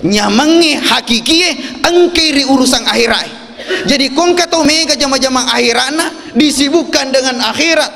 nyamangi hakiki engkei ri urusan akhirat. Jadi kong kata mega jama-jama akhirana disibukkan dengan akhirat.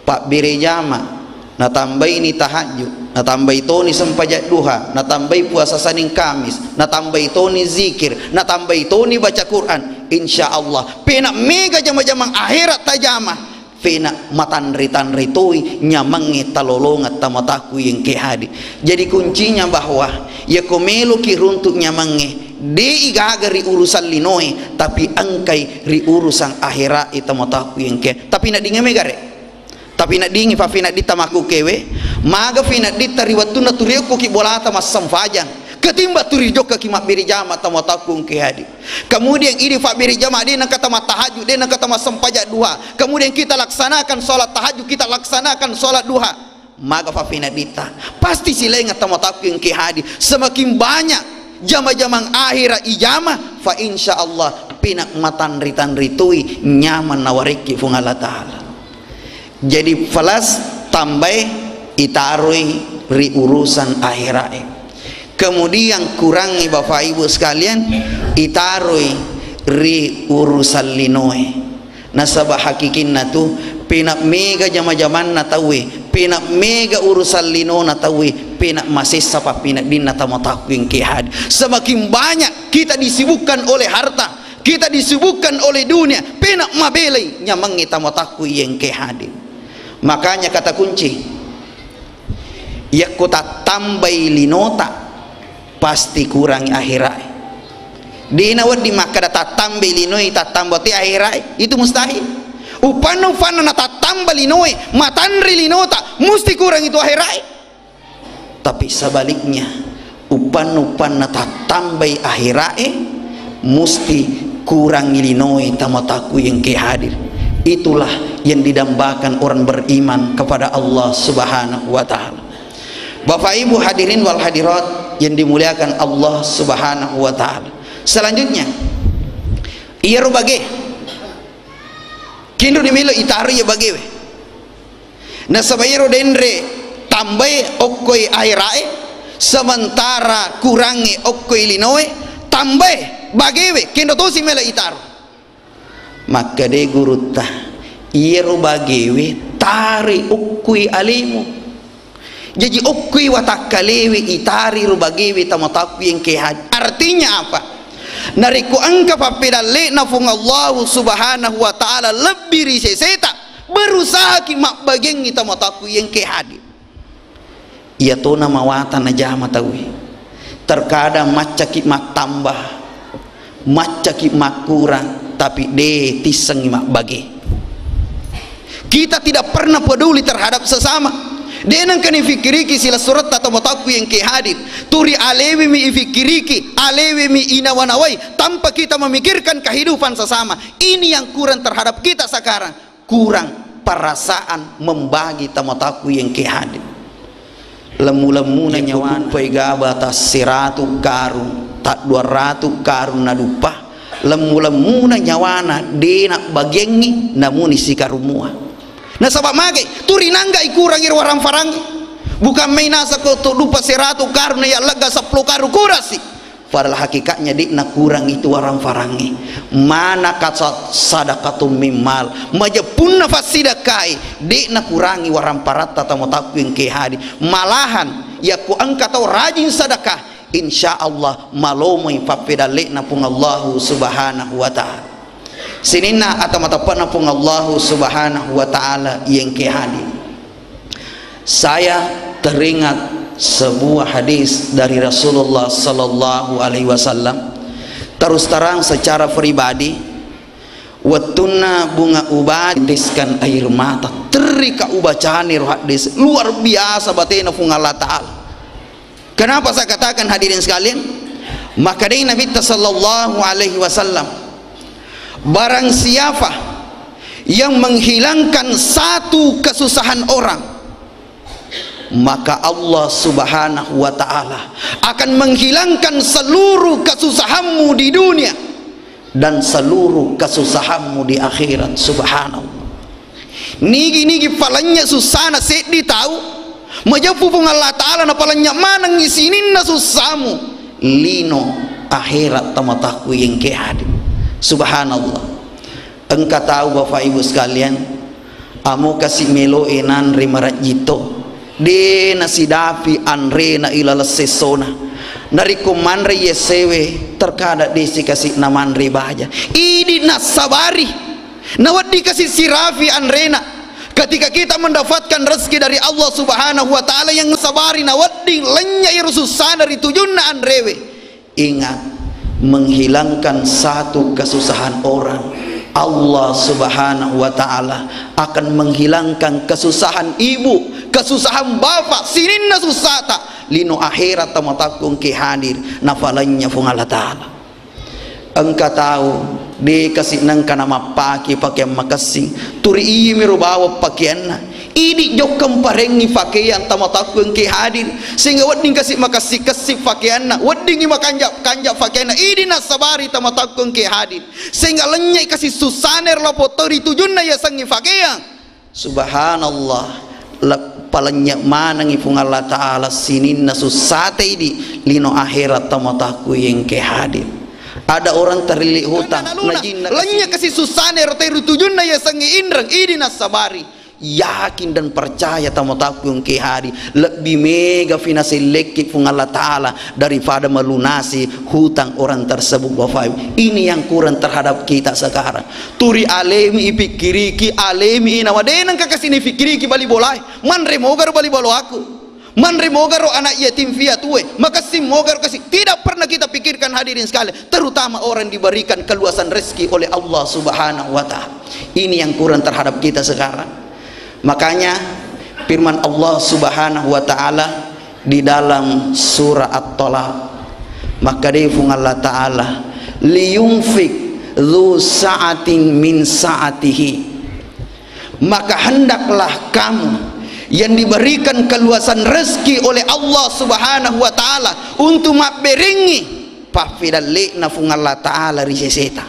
Pak bire jama na tambai ni tahajud, na tambai toni sempajak duha, na tambai puasa Senin Kamis, na tambai toni zikir, na tambai toni baca Quran, insyaallah pena mega jama-jama akhirat tajama pena matanri-tanri toi nyamangi talolongat tamataku yang kehadi. Jadi kuncinya bahwa ya komelo kiruntuk nyamangi de igaga ri urusan linoi tapi angkai ri urusan akhirat tamataku yang ke tapi nak dinge megare tapi nak dingi fa fina ditamaku kewe maga fina ditariwatuna turiku ki bolata masam fajang ketimba turi joka ki makbiri jama tamataku ke hadi. Kemudian ini fa biri jama dia nak kata tahajud, dia nak kata masam pajak duha, kemudian kita laksanakan salat tahajud, kita laksanakan salat duha, maga fa fina dita pasti silenga tamataku ke hadi. Semakin banyak jama-jama akhirat ijama fa insyaallah pinak matan ritan ritui nyaman nawariki fung Allah Ta'ala. Jadi falas tambah itarui ri urusan akhirat. Kemudian kurangi Bapak Ibu sekalian itarui ri urusan linoe. Nasabah hakikinna tu pinak mega jama-jaman na tawi, pinak mega urusan lino na tawi, pinak masih sapa pinak dinna tamataku yang kehad. Semakin banyak kita disibukkan oleh harta, kita disibukkan oleh dunia, pinak mabelai nyamangi tamataku yang kehad. Makanya kata kunci ya kota tambai linota pasti kurangi akhirat. Dina wadi maka data tambai linoi tatambati akhirat itu mustahil. Upana na tatambal linoi matanri linota mesti kurang itu akhirat. Tapi sebaliknya upan tatambai akhirat mesti kurang linoi tamataku yang kehadir. Itulah yang didambakan orang beriman kepada Allah Subhanahu wa Ta'ala. Bapak Ibu hadirin wal hadirat yang dimuliakan Allah Subhanahu wa Ta'ala. Selanjutnya iya rubage kindo dimilo itari ya bagewe na sabayero dendre tambai okkoi airae sementara kurangi okkoi linoe tambai bagewe kindo tosi mela itaru. Maka de gurutta iya rubagewe tari okkoi alimu. Jadi okkoi watakalewe itari rubagewe tamataku yang kehad. Artinya apa? Nariku angka papedalle nafung Allah Subhanahu wa Ta'ala lebih riseseta berusaha ki mak bageng kita mataku yang kehadi. Ia to nama watan aja matawi. Terkadang maca ki mak tambah, maca ki mak kurang, tapi de tiseng mak bagi. Kita tidak pernah peduli terhadap sesama. Dia nang kani fikiriki sila surat atau mataku yang kehadir turi alewi mi fikiriki alewi mi inawanawai tanpa kita memikirkan kehidupan sesama. Ini yang kurang terhadap kita sekarang, kurang perasaan membagi tamataku yang kehadir. Lemu-lemu na nyawan paiga batas 100 karung tak 200 karung na dupa lemu-lemu na nyawana de nak bagengi namun isi karumua. Nah sabab mage turi nangga ikurangi warang farangi bukan main nasa ko to lupa 100 karun ya lega 10 karu kurasi padahal hakikatnya dik na kurang itu warang farangi mana kasat sadaqatum mimmal majapun nafas sidakai dik na kurangi warang parata tamotaku yang kehadi malahan ya ku angka tau rajin sedekah insyaallah malomai papedale na pung Allah Subhanahu wa Ta'ala. Sinina atau matapan pun Allah Subhanahu wa Ta'ala yang kehadir. Saya teringat sebuah hadis dari Rasulullah sallallahu alaihi wasallam. Terus terang secara pribadi watuna bunga ubah diskan air mata terika ubacani hadis luar biasa batena pun Allah Ta'ala. Kenapa saya katakan hadirin sekalian? Maka dari Nabi sallallahu alaihi wasallam barang siapa yang menghilangkan satu kesusahan orang maka Allah Subhanahu wa Ta'ala akan menghilangkan seluruh kesusahanmu di dunia dan seluruh kesusahanmu di akhirat. Subhanallah. Nigi palanya susana sedi tahu majapu pun Allah Ta'ala na palanya mana ngisinin na susahmu lino akhirat tamataku yang kehadi. Subhanallah. Engkau tahu Bapak Ibu sekalian, amo kasih melo enan rimarat jito de nasidapi anre na ilala sesona nari kumanre yesewe terkada desi kasih namanre baja ini nasabari nawat dikasih sirafi anrena. Ketika kita mendapatkan rezeki dari Allah Subhanahu wa taala yang sabari nawat di lenya irsusana dari tujunna anrewe. Ingat, menghilangkan satu kesusahan orang, Allah Subhanahu wa taala akan menghilangkan kesusahan ibu, kesusahan bapak, sininna susata lino akhirat tamatakung ki hadir nafalannya fung Allah taala. Engkau tahu de kasih nangka nama pakai makasih turi iya merubawa pakaianna ini jokam parengi pakaian tamatakung ki hadir sehingga wading kasih makasih pakaianna wading makanjak pakaianna ini nasabari tamatakung ki hadir sehingga lenyai kasih susaner lapotori tujunna ya sangi pakaian. Subhanallah, palanya mana ngifung Allah taala sinin nasusate ini lino akhirat tamataku yang ki hadir. Ada orang terlilit hutang lanya kasih susane roteru tujunna ya sangi indrang ini nasabari yakin dan percaya tamataku yang ki hari lebih mega finasil lekik fung Allah taala daripada melunasi hutang orang tersebut. Bapak ini yang kurang terhadap kita sekarang. Turi alemi ipikiriki alemi ina wadenang kakasini fikiriki bali bolai man remogar bali balo aku man remogaro anak yatim fiatue makasih mogar kasih. Tidak pernah kita pikirkan hadirin sekalian, terutama orang diberikan keluasan rezeki oleh Allah Subhanahu wa taala. Ini yang kurang terhadap kita sekarang. Makanya firman Allah Subhanahu wa taala di dalam surah At-Talaq, maka difung Allah taala liyunfik dzu sa'atin min sa'atihi, maka hendaklah kamu yang diberikan keluasan rezeki oleh Allah Subhanahu wa taala untuk maberingi pafidalli nafung Allah taala riseseta.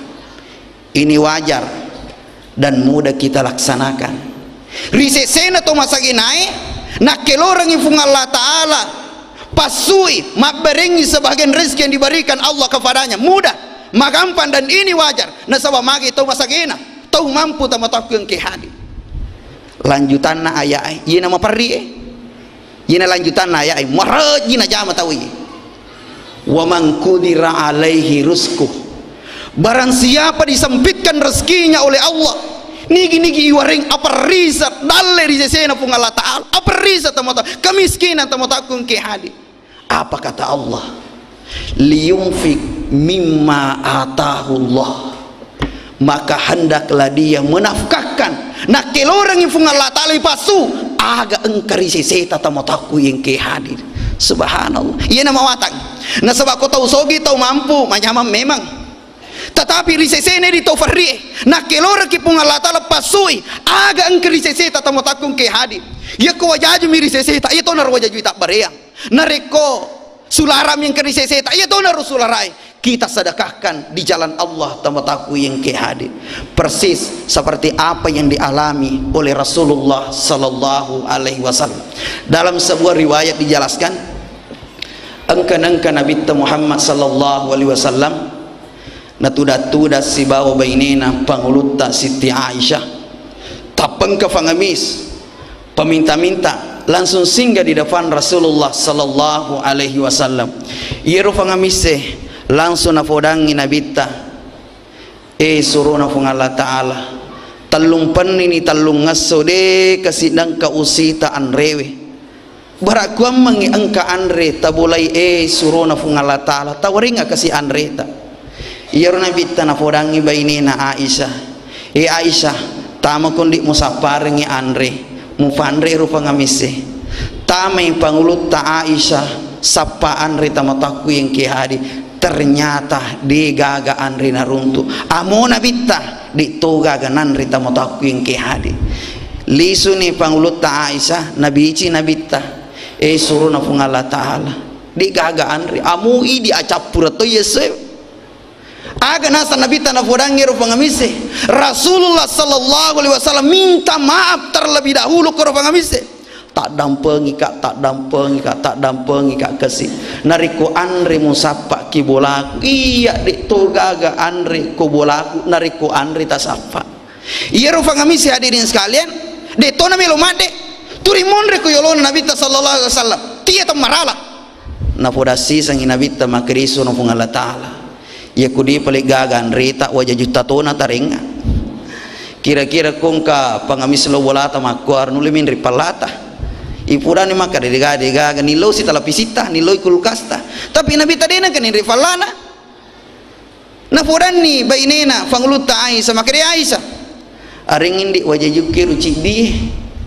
Ini wajar dan mudah kita laksanakan. Risesena to masaginai nak kelorang ifung Allah taala pasui maberingi sebagian rezeki yang diberikan Allah kepadanya mudah magampan dan ini wajar. Nasaba magi to masagina to mampu tamataku yang kehadi. Lanjutan na ayat yina maparri yina lanjutan na ayat maraj yina jama tawi wa man qudira alaihi rizquh, barang siapa disempitkan rezekinya oleh Allah nigi waring apa risa dalle risesena pung Allah taala apa risa tamata kemiskinan tamata kun ke hadi. Apa kata Allah? Liyunfik mimma atahu Allah, maka hendaklah dia menafkahkan nak kelorang ifung Allah taala pasu aga engkari seseta tamataku yang ke hadir. Subhanallah, iya nama watang na sebab ko tahu sogi tahu mampu macam memang, tetapi risesene di tofari nak kelorang ifung Allah taala pasui aga engkari seseta tamataku ke hadir. Ya ko wajaju mi riseseta iya to nar wajaju tak bareang nareko sularam yang keri seseta iya to nar sularai kita sedekahkan di jalan Allah tamataku yang ke hadir. Persis seperti apa yang dialami oleh Rasulullah sallallahu alaihi wasallam. Dalam sebuah riwayat dijelaskan engka Nabi Muhammad sallallahu alaihi wasallam natuda si bawa bainena pangulutta Siti Aisyah tapeng ke fangamis peminta-minta langsung singgah di depan Rasulullah sallallahu alaihi wasallam. Ieu fangamise langsung nafodangi nabita suruh nafung Allah taala talung panini talung ngaso de kasidang kausita anrewe barakuam mangi angka anre tabulai suruh nafung Allah taala tawaringa kasi anre ta iya nabita nafodangi bainina Aisyah Aisyah tama kundi musaparingi anre mufanre rupa ngamise tamay pangulut ta Aisyah sapa anre tamataku yang kihadi. Ternyata di gaga anri naruntu amona bitta di toga ganan rita motaku yang kehadi lisu ni pangulut ta Aisyah nabici nabitta suruh nafung Allah taala di gaga anri amu i di acapura to yese aga nasa nabita nafodangi ro pangamise Rasulullah sallallahu alaihi wasallam minta maaf terlebih dahulu ke ro pangamise tak dampengi kak, tak dampengi kak, tak dampengi kak kesih nariku Andre musapa ki bolaku iya di togaga Andre ko bolaku nariku Andre tasapa iya rufa ngamisi hadirin sekalian de tona melo made turi monre ko yolon nabi sallallahu alaihi wasallam tia to marala na podasi sang nabi ta makriso no Allah taala ya kudi pale gaga Andre ta wajah juta tona taringa kira-kira kong ka pangamis lo bolata makuar nulimin ripalata ipurani maka dega nilo si talapisita nilo kulkasta tapi nabi tadena kan rifalana na furani bainena fangluta Aisyah makari Aisyah aring indi wajah yuki ruci di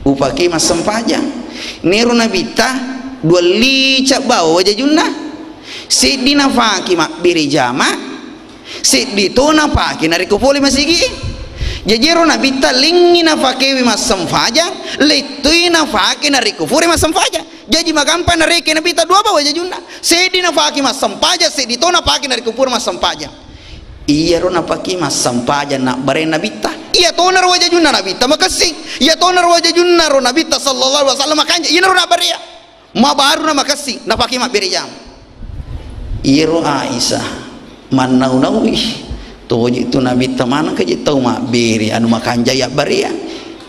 upaki mas sempajang niru nabi ta dua lica bawa wajah junna si dinafaki mak biri jama si ditona paki nari kupoli masigi jajero nabi ta lingi nafake wi masam faja letui nafake na rikufuri masam faja jadi magampa na reke nabi ta dua bawa jajuna sedi nafake masam faja sedi to nafake na rikufuri masam faja iya ro nafake masam faja na bare nabi ta iya to na ro jajuna nabi ta makasi iya to na ro jajuna ro nabi ta sallallahu alaihi wasallam makanya iya ro na bare ya ma baru na makasi nafake mak bere jam iya ro Aisyah manau-nawi toji itu nabi teman kaji tahu mak beri anu makan jaya baria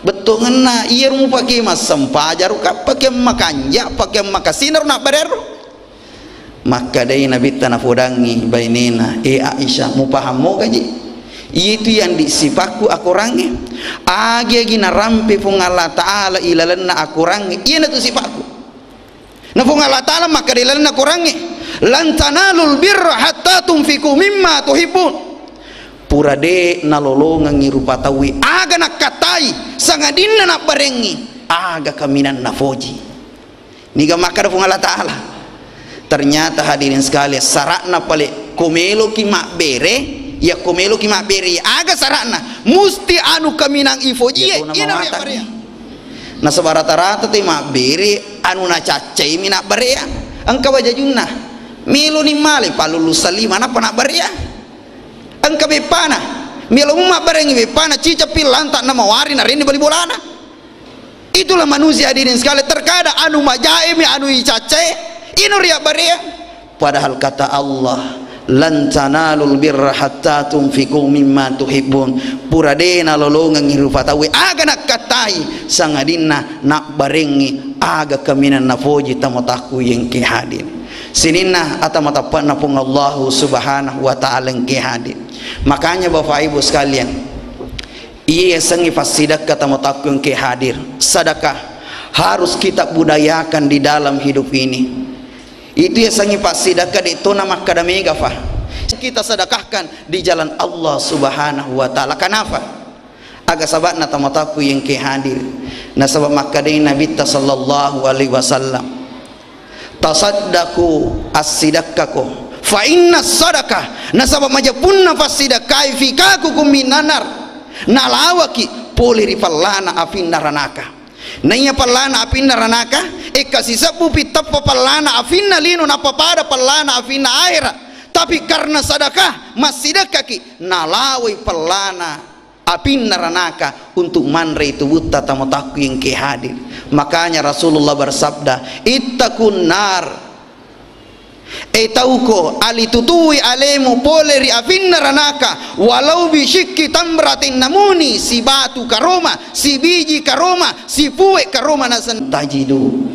betul ngena iya rumu pakai mas sempajar pakai makan ja pakai makasinar nak berer maka dari nabi tanah fudangi bainena Aisyah mu paham mau kaji itu yang disipaku aku rangi agi gina rampe fung Allah taala ilalanna aku rangi iya na tu sipaku na fung Allah taala maka ilalanna aku rangi lan tanalul birra hatta tunfiku mimma tuhibbun pura de nalolongan ngirupa tawi aga nak katai sangadinna nak barengi aga kaminan nafoji niga maka dafung Allah taala ternyata hadirin sekalian sarakna pale komelo ki mak bere ya komelo ki mak bere aga sarakna musti anu kaminang ifoji ya ina ya bare na sabarata-rata te mak bere anu na cacai minak bare ya angka wajajunna milo ni male palulu salima na pana bare ya angka bepana milo umma barengi bepana cica pilanta nama wari na rini bali bolana itulah manusia hadirin sekali terkadang anu majaimi anu icace inu ria baria padahal kata Allah lan tanalul birra hatta tunfiqu mimma tuhibbun puradena lolongan ngirufatawi aga nak katai sangadina nak barengi aga kaminan nafoji tamotaku yang ke hadir sinina atamatapan napung Allah subhanahu wa ta'ala yang ke hadir. Makanya Bapak Ibu sekalian iya sengi fasidakah tamotaku yang ke hadir sedekah harus kita budayakan di dalam hidup ini itu ya sengi fasidakah di tona makadamiga fa kita sedekahkan di jalan Allah subhanahu wa ta'ala kenapa agak sabatna tamotaku yang ke hadir na sabab makadai Nabi sallallahu alaihi wasallam tasaddaku as-sidakaku fa inna sadaqah nasabab majapunna fasidakai fikaku kuminanar nalawaki poleri pallana afinna ranaka nanya pallana afinna ranaka kasisa pupi tappa pallana afinna lino napa pada pallana afinna aira tapi karena sadakah masidakaki nalawi pallana afinna ranaka untuk manre itu buta tamotaku yang ke hadir makanya Rasulullah bersabda ittaqun nar tauko alitutui alemu poleri afinna ranaka walau bisyikki tamratin namuni si batu karoma si biji karoma si puwe karoma nasan tajidu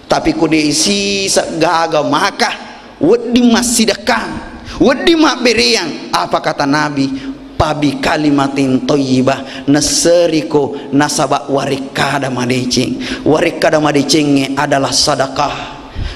tapi kude isi gaga maka wedi masidakah wedi mak bereang apa kata Nabi pabi kalimatin thayyibah naseriko nasabak warikada madeceng adalah sedekah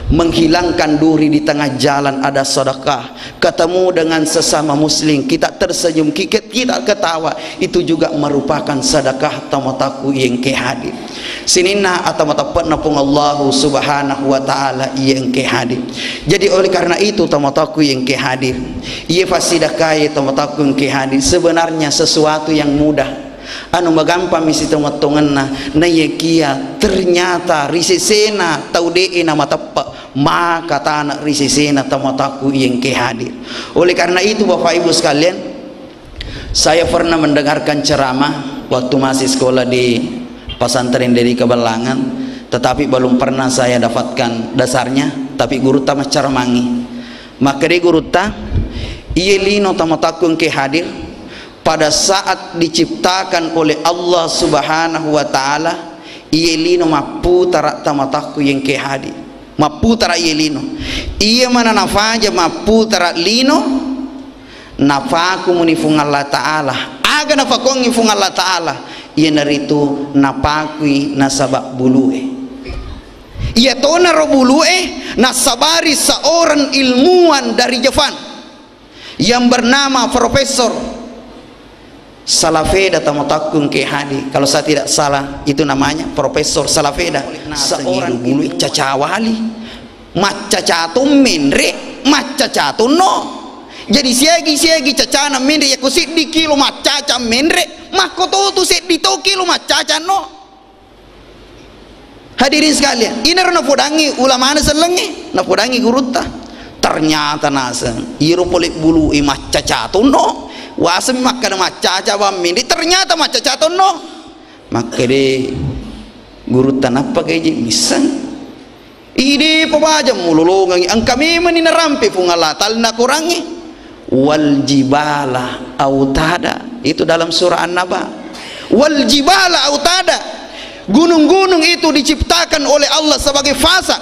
menghilangkan duri di tengah jalan ada sedekah ketemu dengan sesama muslim kita tersenyum kita ketawa itu juga merupakan sedekah tamotaku yang ke hadir sinina atau matapat napung Allah subhanahu wa ta'ala yang ke hadir jadi oleh karena itu tamotaku yang ke hadir ia fasidakai tamotaku yang ke hadir sebenarnya sesuatu yang mudah anu magampang misi temat-tematna na yekia ternyata risesena taudee nama tepak maka tanah risesena tamataku yang ke hadir oleh karena itu Bapak Ibu sekalian saya pernah mendengarkan ceramah waktu masih sekolah di pesantren dari Kebalangan tetapi belum pernah saya dapatkan dasarnya. Tapi guru ta cara mangi, maka dia guru ta iya lino tamataku ke hadir pada saat diciptakan oleh Allah Subhanahu wa taala. Iya lino mapu tarak tamataku yang ke hadir, mapu tarak iya lino iya mana nafaja mapu tarak lino nafaku munifung Allah taala aga nafakong ifung Allah taala iya naritu napakui nasabak bulue iya tona ro bulue nasabari seorang ilmuwan dari Jepang yang bernama Profesor Salafeda Tamotakun ke hadi, kalau saya tidak salah itu namanya Profesor Salafeda. Seorang bulu cacawali maca catum menre maca catum no. Jadi siagi cacana menre ya kusit di kilo maca cam menre makoto tu set di to kilo maca no. Hadirin sekalian, ini rana podangi ulama na selengi na podangi guruta. Ternyata nasen iro polik bulu i maca catum no. Wasem makan maca caca mindi ternyata maca caca no, maka de guru tanah pakai je misang ide pebaja mululungangi angka memang ini rampe pungala tal nak kurangi wal jibala autada itu dalam surah An-Naba. Wal jibala autada, gunung-gunung itu diciptakan oleh Allah sebagai fasa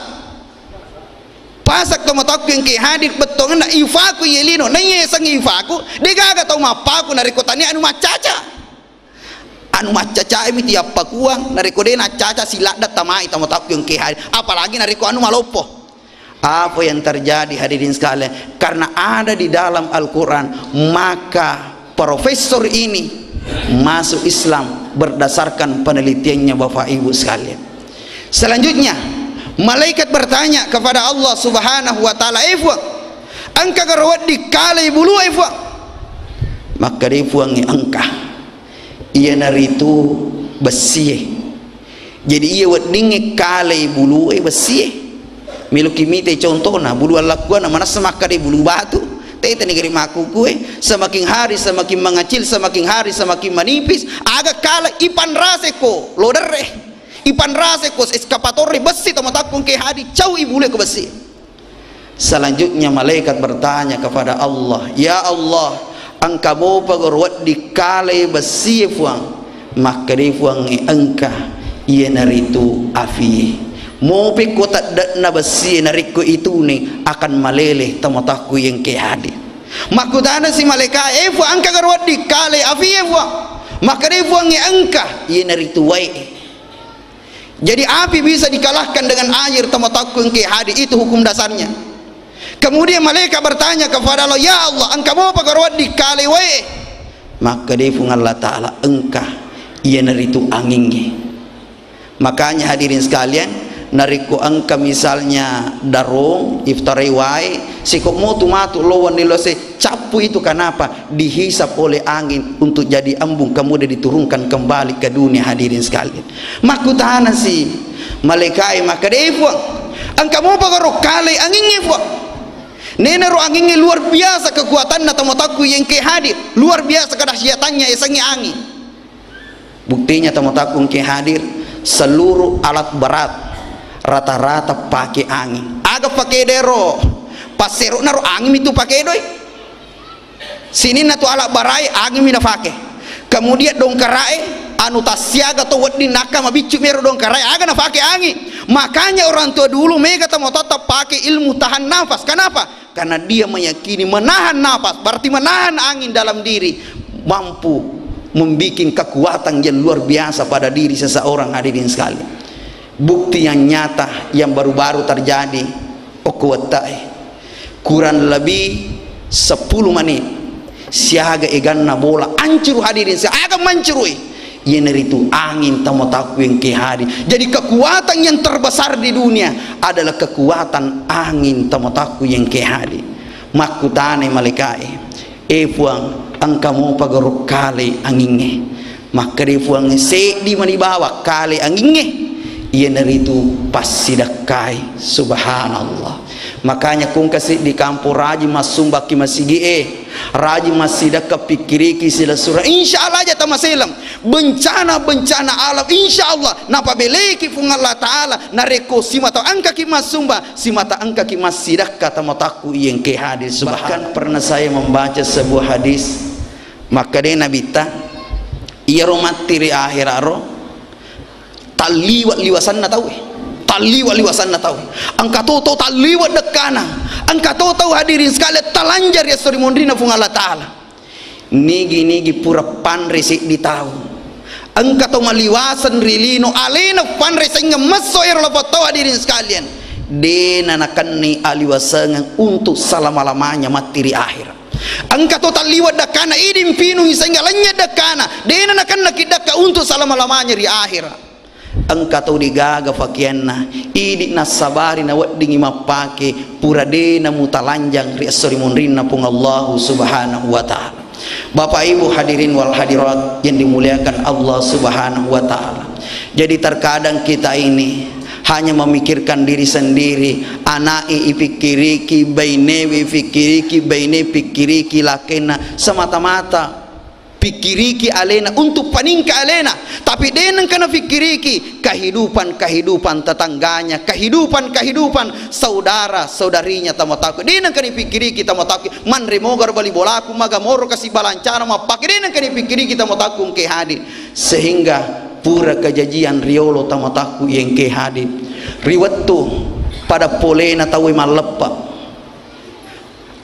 pasak tomatok yang ke hadir betul na ifaku yelino na yesang ifaku degaga tau mapaku nari kotani anu macaca imi tiap pakuang nari kode na caca silat datamai tomatok yang ke hadir, apalagi nari ko anu malopo. Apa yang terjadi hadirin sekalian? Karena ada di dalam Al-Quran, maka profesor ini masuk Islam berdasarkan penelitiannya Bapak Ibu sekalian. Selanjutnya malaikat bertanya kepada Allah Subhanahu wa taala, "Ifwa, angka garawat di kalai bulu ifwa." Maka dia puangi angka. Ia naritu besi. Jadi ia wadinge kalai bulu besi. Miluki mite contohna bulu alakuan mana semaka di bulu batu. Tete negeri maku kue semakin hari semakin mengecil, semakin hari semakin menipis. Agak kala ipan raseko lodere. Ipan rase kos eskapatori besi tomatakun ke hadi cau ibule ke besi. Selanjutnya malaikat bertanya kepada Allah, "Ya Allah, angka mo pagorwat di kale besi fuang." Maka di fuang engka ia naritu afi. Mo pe kota na besi nariko itu ni akan maleleh tomatakku yang ke hadi. Makudana si malaikat fuang angka gorwat di kale afi fuang. Maka di fuang engka ia naritu wai. Jadi api bisa dikalahkan dengan air tamatakun ke hadi, itu hukum dasarnya. Kemudian malaikat bertanya kepada Allah, "Ya Allah, engkau mau pagarwat di kalewe?" Maka dia pun Allah Ta'ala, "Engkau ia naritu anginnya." Makanya hadirin sekalian, nariku engkau misalnya darong iftarai wai sikok motu matu lawan nilose capu itu kenapa dihisap oleh angin untuk jadi embung kemudian diturunkan kembali ke dunia. Hadirin sekalian, makutana si malaikai maka defuang engkau mau pagarok kale anginnya fuang nena ro anginnya luar biasa kekuatannya tamotaku yang ke hadir luar biasa kedahsyatannya esangi angin. Buktinya tamotaku yang ke hadir seluruh alat berat rata-rata pakai angin. Agak pakai dero pasero naro angin itu pakai doi. Sini na tu alat barai angin mina pakai. Kemudian dongkarai anu tasiaga to wadin nakama bicu mero dongkarai aga na pakai angin. Makanya orang tua dulu mereka mau tetap pakai ilmu tahan nafas. Kenapa? Karena dia meyakini menahan nafas berarti menahan angin dalam diri mampu membuat kekuatan yang luar biasa pada diri seseorang. Hadirin sekalian, bukti yang nyata yang baru-baru terjadi okuwatai kurang lebih 10 menit siaga eganna bola ancur. Hadirin agak mencurui yener itu angin tamotaku yang ke hari. Jadi kekuatan yang terbesar di dunia adalah kekuatan angin tamotaku yang ke hari. Makutane malaikai efuang angka mau pagaruk kale anginge maka efuang se di manibawa kale anginge yener itu pasti dakai. Subhanallah. Makanya kung kasih di kampung raji mas sumbaki masigi raji masida kepikiriki sila surah insyaallah aja tamaselam bencana alam insyaallah napa beleki fung Allah taala nareko simata angka ki mas sumba simata angka ki masida kata mataku yang ke hadis. Bahkan pernah saya membaca sebuah hadis maka de nabita iya romatiri akhir aro taliwat liwasan na tahu liwasan na tahu angka toto taliwat dekana angka toto hadirin sekali talanjar ya sori mondrina fung Allah taala nigi pura panre sik ditahu angka to maliwasan rilino alena panre sing ngemeso ero foto hadirin sekalian dena nakani aliwasan untuk selama-lamanya materi akhir angka to taliwat dekana idim pinu sehingga lanya dekana dena nakan nakidaka untuk selama-lamanya di akhirat. Angka tau digaga fakianna idik nasabari na waddingi mapake pura dena mutalanjang riasori munrinna pung Allah subhanahu wa ta'ala. Bapak ibu hadirin wal hadirat yang dimuliakan Allah subhanahu wa ta'ala. Jadi terkadang kita ini hanya memikirkan diri sendiri, anai ipikiriki bainewi fikiriki baine pikiriki lakena semata-mata pikiriki alena untuk paningka alena, tapi denang kana fikiriki kehidupan tetangganya, kehidupan saudara saudarinya tamataku denang kana fikiriki tamataku man remogar bali bolaku maga moro kasih balancara mapak denang kana fikiriki tamataku ke hadir sehingga pura kejajian riolo tamataku yang ke hadir riwattu pada polena tawi malepa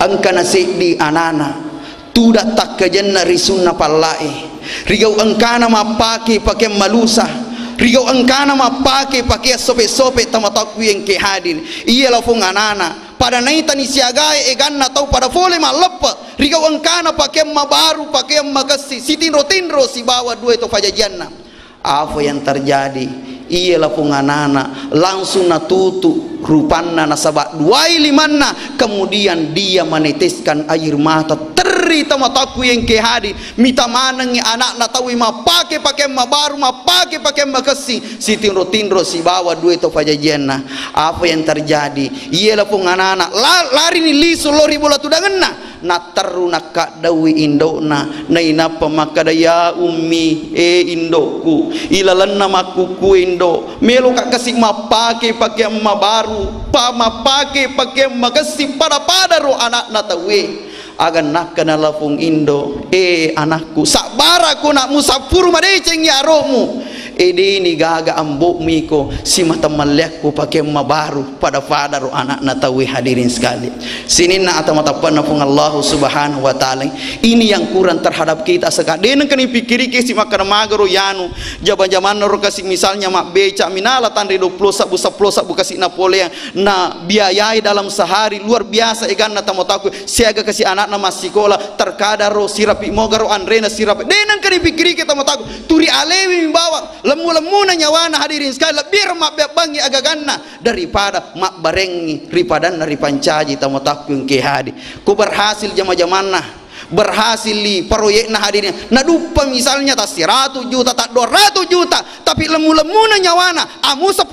angka nasi di anana tudak tak kejenna risunna pallai rigau angkana mapake pakai malusa rigau angkana mapake pakai sope tamataku yang ke hadir iya lafung anana pada naita ni siagai eganna tau pada fole malepa rigau angkana pakai mabaru pakai makasi sitinro si bawa dua itu fajajanna apa yang terjadi iya lafung anana langsung natutu rupanna nasabak duai limanna kemudian dia meneteskan air mata teri tamataku yang ke hadi mita manangi anak natawi mapake pakai mabaru mapake pakai makasi si tindro si bawa duit to fajajianna apa yang terjadi iya lafung anana lari ni lisu lori bola tudangenna na teru nakak dawi indona naina pamakadaya ummi indoku ilalanna makuku indo melo kak kasih mapake pakai mabaru mapake pakai makasi pada ro anak natawi agan nak kena lafung indo anakku sabaraku nak musafuru madeceng ya romu ini gaga ambok miko si mata malekku pakai mabaru pada fadaru anak natawi hadirin sekali sinina atau mata panapung Allah subhanahu wa ta'ala ini yang kurang terhadap kita sekarang denang kani pikiri kesi makan magaro yanu jaman ro kasih misalnya mak beca minala tandri 20 sabu kasih Napoleon na biayai dalam sehari luar biasa ikan natamotaku siaga kasih anak nama sekolah terkadang ro sirapi mogaro andrena sirapi denang kani pikiri kita motaku turi alewi bawa lemu na nyawana hadirin sekali lebih mak bangi agaganna daripada mak barengi ripadana ripancaji tamotaku yang ke hadi ku berhasil jama-jamanna berhasil li proyekna hadirin nadupa misalnya tak 100 juta tak 200 juta tapi lemu na nyawana amu 10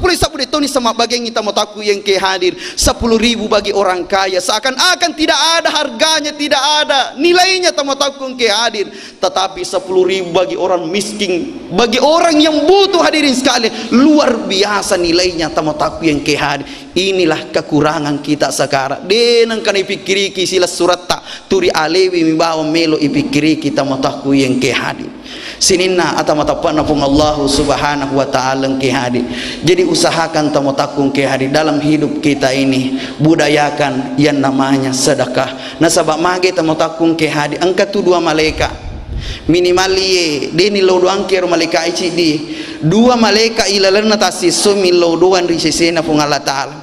toni sama bagian kita motaku yang ke hadir 10.000 bagi orang kaya seakan-akan tidak ada harganya tidak ada nilainya tamotaku yang ke hadir tetapi 10.000 bagi orang miskin bagi orang yang butuh hadirin sekali luar biasa nilainya tamotaku yang ke hadir inilah kekurangan kita sekarang denang kan ipikiriki sila surat tak turi alewi bawa melo ipikiri kita mataku yang ke hadir sinina atau matapana pun Allah subhanahu wa ta'ala ke hadir jadi usahakan tamotaku ke hadir dalam hidup kita ini budayakan yang namanya sedekah nasabak mage tamotaku ke hadir angkat tu 2 malaikat minimal ye deni lo doang kero malaikat ici di 2 malaikat ilalan natasi sumi lo doang risesena pun Allah ta'ala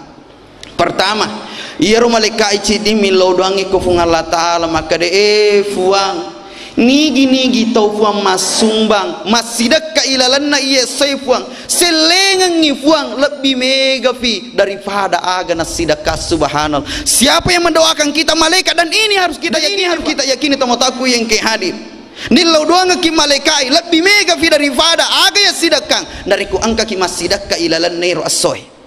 pertama iya ro malaikat ici di milo doang iko fung Allah taala maka de fuang nigi tau fuang masumbang masidaka ilalanna iya sai fuang selengang ni fuang lebih mega fi daripada agana sidakah subhanallah siapa yang mendoakan kita malaikat dan ini harus kita yakini tamotaku yang ke hadir nilo doang ki malaikat lebih mega fi daripada aga ya sidakang dariku angka ki masidaka ilalanna ro asoy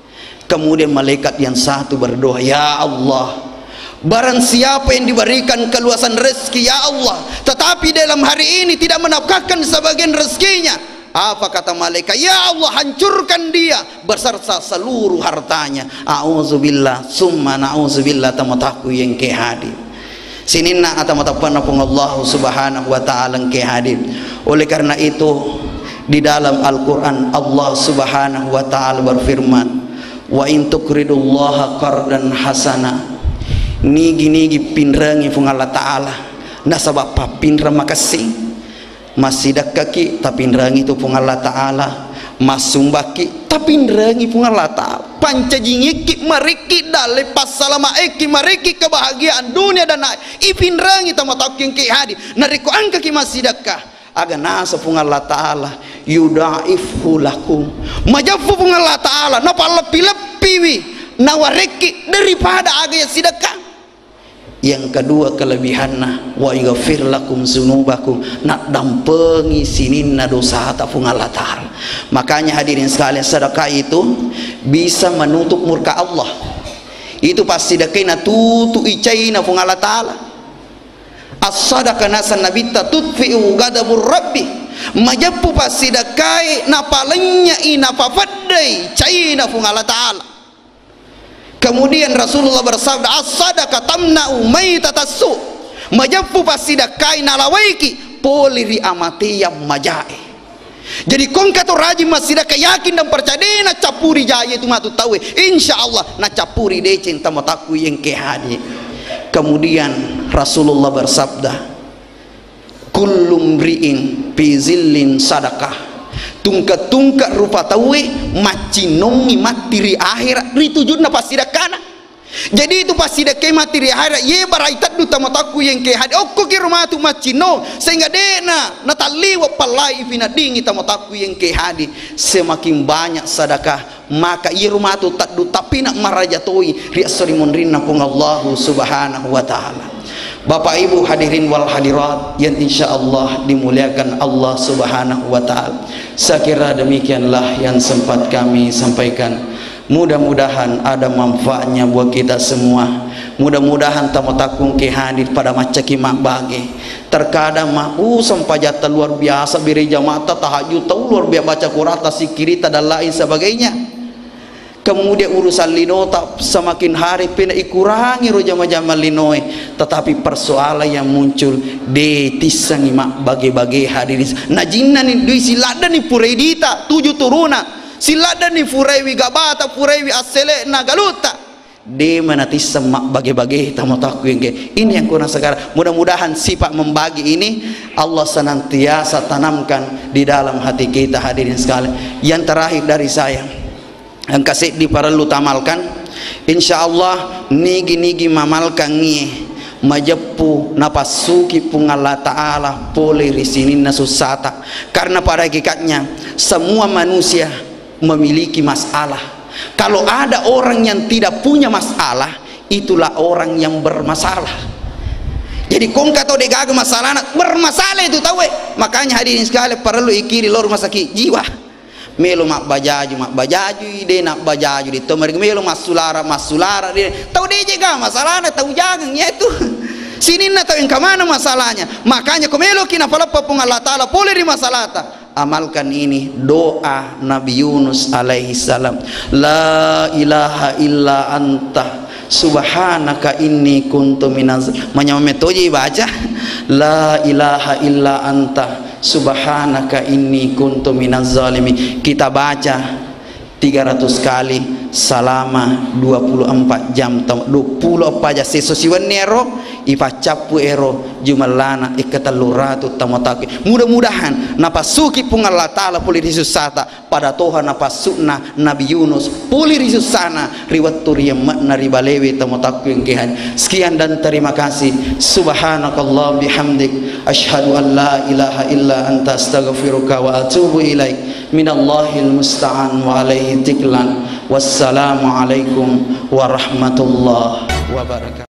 Kemudian malaikat yang satu berdoa, ya Allah, barang siapa yang diberikan keluasan rezeki ya Allah, tetapi dalam hari ini tidak menafkahkan sebagian rezekinya, apa kata malaikat? Ya Allah, hancurkan dia beserta seluruh hartanya. A'udzubillah summa na'udzubillah tamataku yang ke hadir. Sinina atamatapana pun Allah subhanahu wa ta'ala ke hadir. Oleh karena itu di dalam Al-Quran Allah subhanahu wa ta'ala berfirman, wa in tukridullaha qardan hasana, nigi pinrangi fung Allah ta'ala nasabab papinra makasih masih kaki tapi pinrangi itu fung Allah ta'ala masumbaki tapi pinrangi fung Allah ta'ala panca jingiki mariki dale pasalama eki mariki kebahagiaan dunia dan akhirat ipinrangi tamatakin ki hadi nariko angka ki masih aga nasa fung Allah ta'ala yudaifhu lakum majafu fung Allah ta'ala napa lepi-lepiwi nawareki daripada aga yang sedekah. Yang kedua kelebihanna wa yaghfir lakum dzunubakum, nak dampengi sininna dosa ta fung Allah ta'ala. Makanya hadirin sekalian, sedekah itu bisa menutup murka Allah. Itu pasti sedekahna tutu icaina fung Allah ta'ala. As-sadaqah nasan nabita tudfi'u ghadabur rabbi, majapu pasti sedekah napalenya ina pafaddai caina fung Allah ta'ala. Kemudian Rasulullah bersabda, as-sadaqah tamna'u maitatassu, majapu pasidaqai nalawaiki poliri amati yang majai. Jadi kong kata rajin masidaqah yakin dan percaya na capuri jaya itu matu tahu insyaallah na capuri de cinta mataku yang kehadi. Kemudian Rasulullah bersabda, kullu mri'in fi zillin sadaqah, tungka-tungka rupa tawe macinongi materi akhirat ritujudna pasti dakana. Jadi itu pasti dakai materi akhirat ye baraitat du tamataku yang ke hadi okko ki rumatu macino sehingga dena natali wa palai fina dingi tamataku yang ke hadi. Semakin banyak sedekah maka ye rumatu tak du tapi nak marajatoi ri asrimun rinna pung Allah subhanahu wa ta'ala. Bapak Ibu hadirin wal hadirat yang insyaallah dimuliakan Allah subhanahu wa ta'ala, saya kira demikianlah yang sempat kami sampaikan. Mudah-mudahan ada manfaatnya buat kita semua. Mudah-mudahan tamu-takung ke hadir pada macam kimak bagi. Terkadang sampai jatah luar biasa beri jamaah tahajud tahu luar biasa baca Quran tasikirita dan lain sebagainya. Kemudian urusan lino tak semakin hari pina ikurangi jama-jama linoe, tetapi persoalan yang muncul de tisangi mak bagi-bagi hadirin najinna ni dui silada ni puredita 7 turuna silada ni furewi gabata furewi asele na galuta de mana tisam mak bagi-bagi tamu-taku yang ini yang kurang sekarang. Mudah-mudahan sifat membagi ini Allah senantiasa tanamkan di dalam hati kita hadirin sekalian. Yang terakhir dari saya yang kasih diperlu tamalkan, insyaallah nigi mamalkan ni majepu napasuki pung Allah ta'ala boleh risinin nasusata. Karena pada hakikatnya semua manusia memiliki masalah. Kalau ada orang yang tidak punya masalah, itulah orang yang bermasalah. Jadi kong kata degaga masalah bermasalah itu tahu. Makanya hadirin sekalian perlu ikiri lor rumah sakit jiwa. Melo mak bajaju ide nak bajaju di tomar melo masulara de tahu dia jaga masalahnya tahu jagangnya itu sini na tahu yang kemana masalahnya. Makanya komelo kina palapa pung Allah ta'ala boleh di masalahta. Amalkan ini doa Nabi Yunus alaihi salam, la ilaha illa anta subhanaka inni kuntu minaz menyametoji baca la ilaha illa anta subhanaka inni kuntu minaz zalimin. Kita baca 300 kali selama 24 jam 24 jam sesusiwan nero ipacapu ero jumalana ikataluratu tamataki. Mudah-mudahan napasuki pung Allah ta'ala pulih disusata pada Tuhan napasukna Nabi Yunus pulih disusana riwat turiyam makna ribalewi tamataki yang kehan. Sekian dan terima kasih. Subhanakallah bihamdik asyhadu an la ilaha illa anta astaghfiruka wa atubu ilaik minallahil musta'an wa alaihi tiklan. Wassalamualaikum warahmatullahi wabarakatuh.